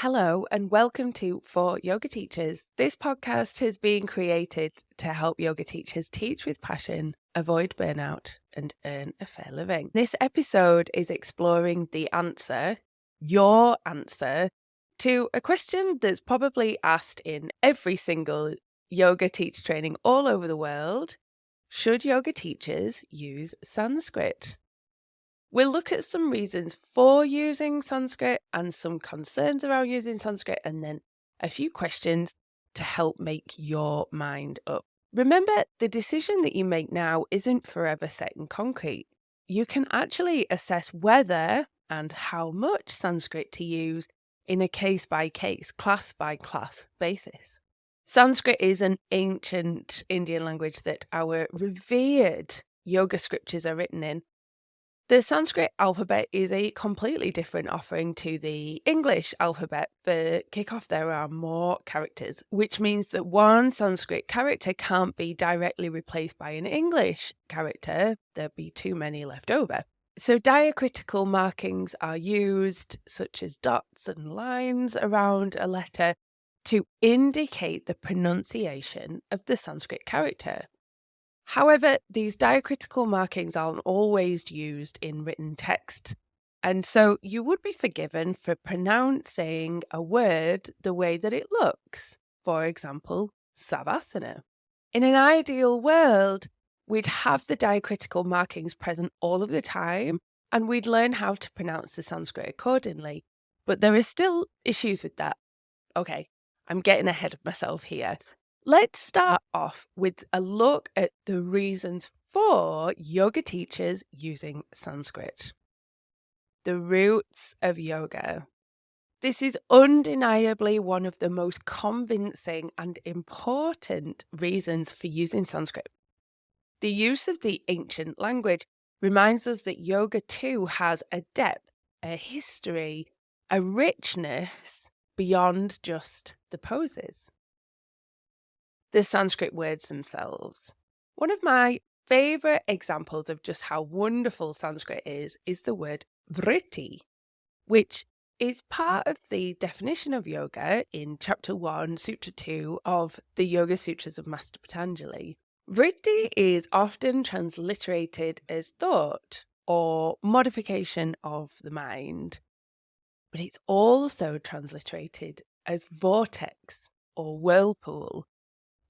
Hello and welcome to For Yoga Teachers. This podcast has been created to help yoga teachers teach with passion, avoid burnout, and earn a fair living. This episode is exploring your answer, to a question that's probably asked in every single yoga teacher training all over the world. Should yoga teachers use Sanskrit? We'll look at some reasons for using Sanskrit and some concerns around using Sanskrit, and then a few questions to help make your mind up. Remember, the decision that you make now isn't forever set in concrete. You can actually assess whether and how much Sanskrit to use in a case-by-case, class-by-class basis. Sanskrit is an ancient Indian language that our revered yoga scriptures are written in. The Sanskrit alphabet is a completely different offering to the English alphabet. For kickoff, there are more characters, which means that one Sanskrit character can't be directly replaced by an English character. There'd be too many left over. So diacritical markings are used, such as dots and lines around a letter, to indicate the pronunciation of the Sanskrit character. However, these diacritical markings aren't always used in written text, and so you would be forgiven for pronouncing a word the way that it looks. For example, savasana. In an ideal world, we'd have the diacritical markings present all of the time, and we'd learn how to pronounce the Sanskrit accordingly. But there are still issues with that. Okay, I'm getting ahead of myself here. Let's start off with a look at the reasons for yoga teachers using Sanskrit. The roots of yoga. This is undeniably one of the most convincing and important reasons for using Sanskrit. The use of the ancient language reminds us that yoga too has a depth, a history, a richness beyond just the poses. The Sanskrit words themselves. One of my favourite examples of just how wonderful Sanskrit is the word vritti, which is part of the definition of yoga in Chapter 1, Sutra 2 of the Yoga Sutras of Master Patanjali. Vritti is often transliterated as thought or modification of the mind, but it's also transliterated as vortex or whirlpool.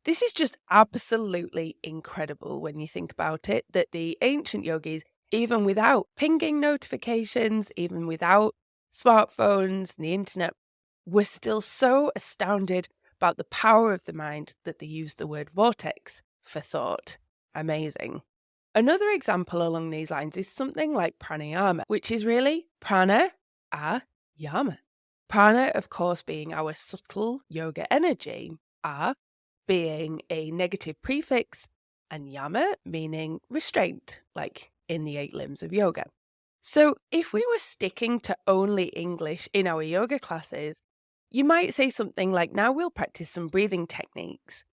This is just absolutely incredible when you think about it, that the ancient yogis, even without pinging notifications, even without smartphones and the internet, were still so astounded about the power of the mind that they used the word vortex for thought. Amazing. Another example along these lines is something like pranayama, which is really prana, a, yama. Prana, of course, being our subtle yoga energy, a being a negative prefix, and yama meaning restraint, like in the 8 limbs of yoga. So if we were sticking to only English in our yoga classes, you might say something like, now we'll practice some breathing techniques,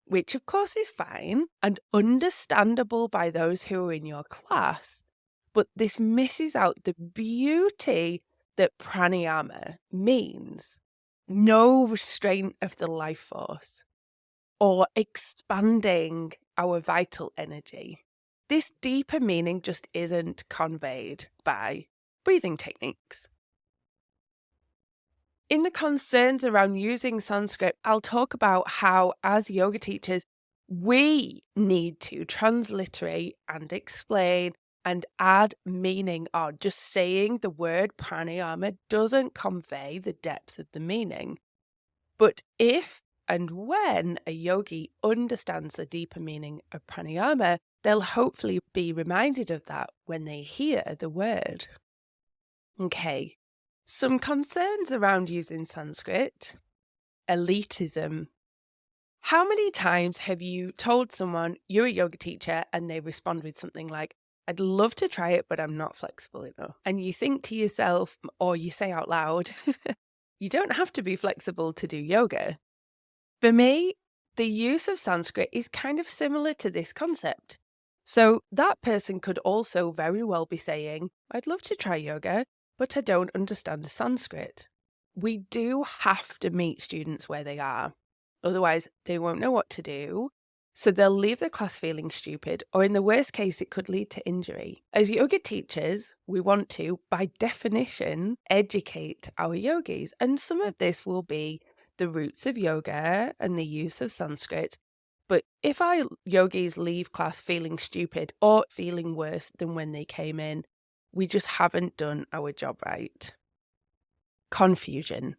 which of course is fine and understandable by those who are in your class, but this misses out the beauty that pranayama means. No restraint of the life force, or expanding our vital energy. This deeper meaning just isn't conveyed by breathing techniques. In the concerns around using Sanskrit, I'll talk about how, as yoga teachers, we need to transliterate and explain and add meaning on. Just saying the word pranayama doesn't convey the depth of the meaning. But if and when a yogi understands the deeper meaning of pranayama, they'll hopefully be reminded of that when they hear the word. Okay, some concerns around using Sanskrit. Elitism. How many times have you told someone you're a yoga teacher and they respond with something like, I'd love to try it, but I'm not flexible enough? And you think to yourself, or you say out loud, you don't have to be flexible to do yoga. For me, the use of Sanskrit is kind of similar to this concept. So that person could also very well be saying, I'd love to try yoga, but I don't understand Sanskrit. we do have to meet students where they are. Otherwise, they won't know what to do. So they'll leave the class feeling stupid, or in the worst case, it could lead to injury. As yoga teachers, we want to, by definition, educate our yogis. And some of this will be the roots of yoga and the use of Sanskrit. But if our yogis leave class feeling stupid or feeling worse than when they came in, we just haven't done our job right. Confusion.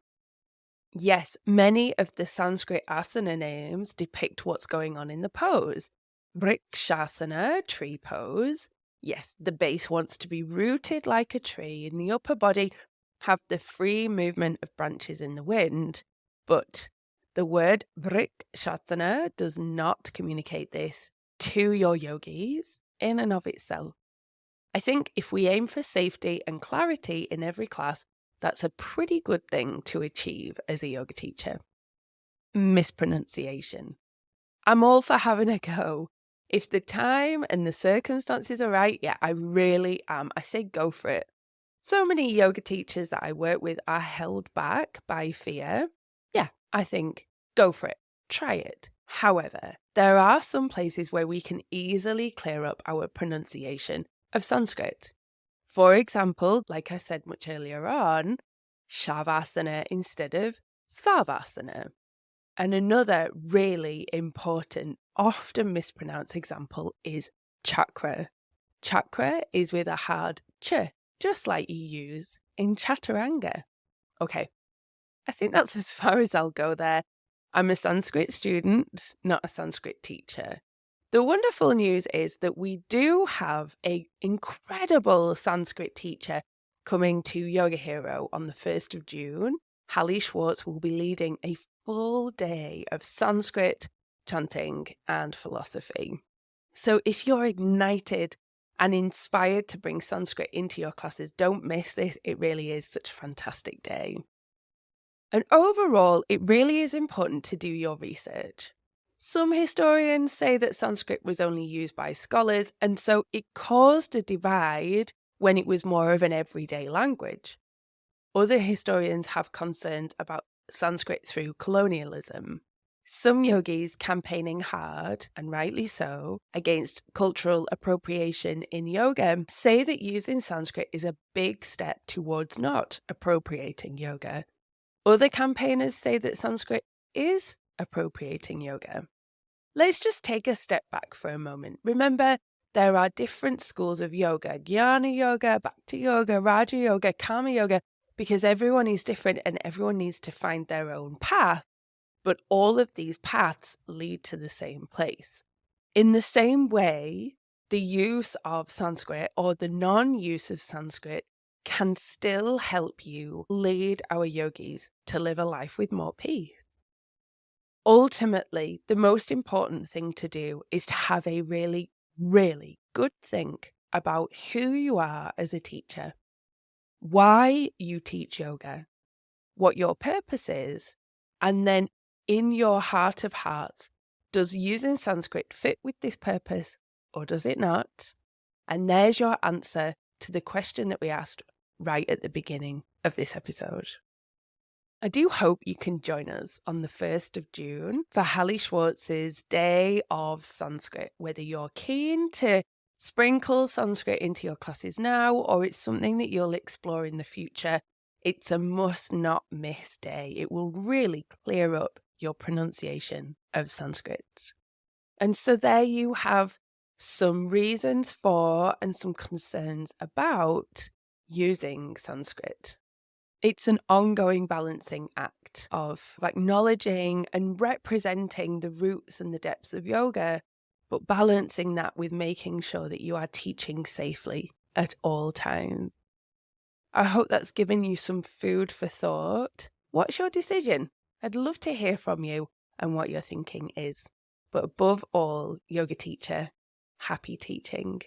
Yes, many of the Sanskrit asana names depict what's going on in the pose. Vrikshasana, tree pose. Yes, the base wants to be rooted like a tree, and the upper body have the free movement of branches in the wind. But the word vrikshasana does not communicate this to your yogis in and of itself. I think if we aim for safety and clarity in every class, that's a pretty good thing to achieve as a yoga teacher. Mispronunciation. I'm all for having a go. If the time and the circumstances are right, yeah, I really am. I say go for it. So many yoga teachers that I work with are held back by fear. Yeah, I think go for it. Try it. However, there are some places where we can easily clear up our pronunciation of Sanskrit. For example, like I said much earlier on, Shavasana instead of Savasana. And another really important, often mispronounced example is chakra. Chakra is with a hard ch, just like you use in chaturanga. Okay, I think that's as far as I'll go there. I'm a Sanskrit student, not a Sanskrit teacher. The wonderful news is that we do have an incredible Sanskrit teacher coming to Yoga Hero on the 1st of June. Hali Schwartz will be leading a full day of Sanskrit, chanting, and philosophy. So if you're ignited and inspired to bring Sanskrit into your classes, don't miss this. It really is such a fantastic day. And overall, it really is important to do your research. Some historians say that Sanskrit was only used by scholars, and so it caused a divide when it was more of an everyday language. Other historians have concerns about Sanskrit through colonialism. Some yogis campaigning hard, and rightly so, against cultural appropriation in yoga say that using Sanskrit is a big step towards not appropriating yoga. Other campaigners say that Sanskrit is appropriating yoga. Let's just take a step back for a moment. Remember, there are different schools of yoga: Jnana Yoga, Bhakti Yoga, Raja Yoga, Karma Yoga, because everyone is different and everyone needs to find their own path. But all of these paths lead to the same place. In the same way, the use of Sanskrit or the non-use of Sanskrit can still help you lead our yogis to live a life with more peace. Ultimately, the most important thing to do is to have a really, really good think about who you are as a teacher, why you teach yoga, what your purpose is, and then in your heart of hearts, does using Sanskrit fit with this purpose or does it not? And there's your answer to the question that we asked right at the beginning of this episode. I do hope you can join us on the 1st of June for Hali Schwartz's Day of Sanskrit, whether you're keen to sprinkle Sanskrit into your classes now or it's something that you'll explore in the future. It's a must not miss day. It will really clear up your pronunciation of Sanskrit. And so there you have some reasons for and some concerns about using Sanskrit. It's an ongoing balancing act of acknowledging and representing the roots and the depths of yoga, but balancing that with making sure that you are teaching safely at all times. I hope that's given you some food for thought. What's your decision? I'd love to hear from you and what your thinking is. But above all, yoga teacher, happy teaching.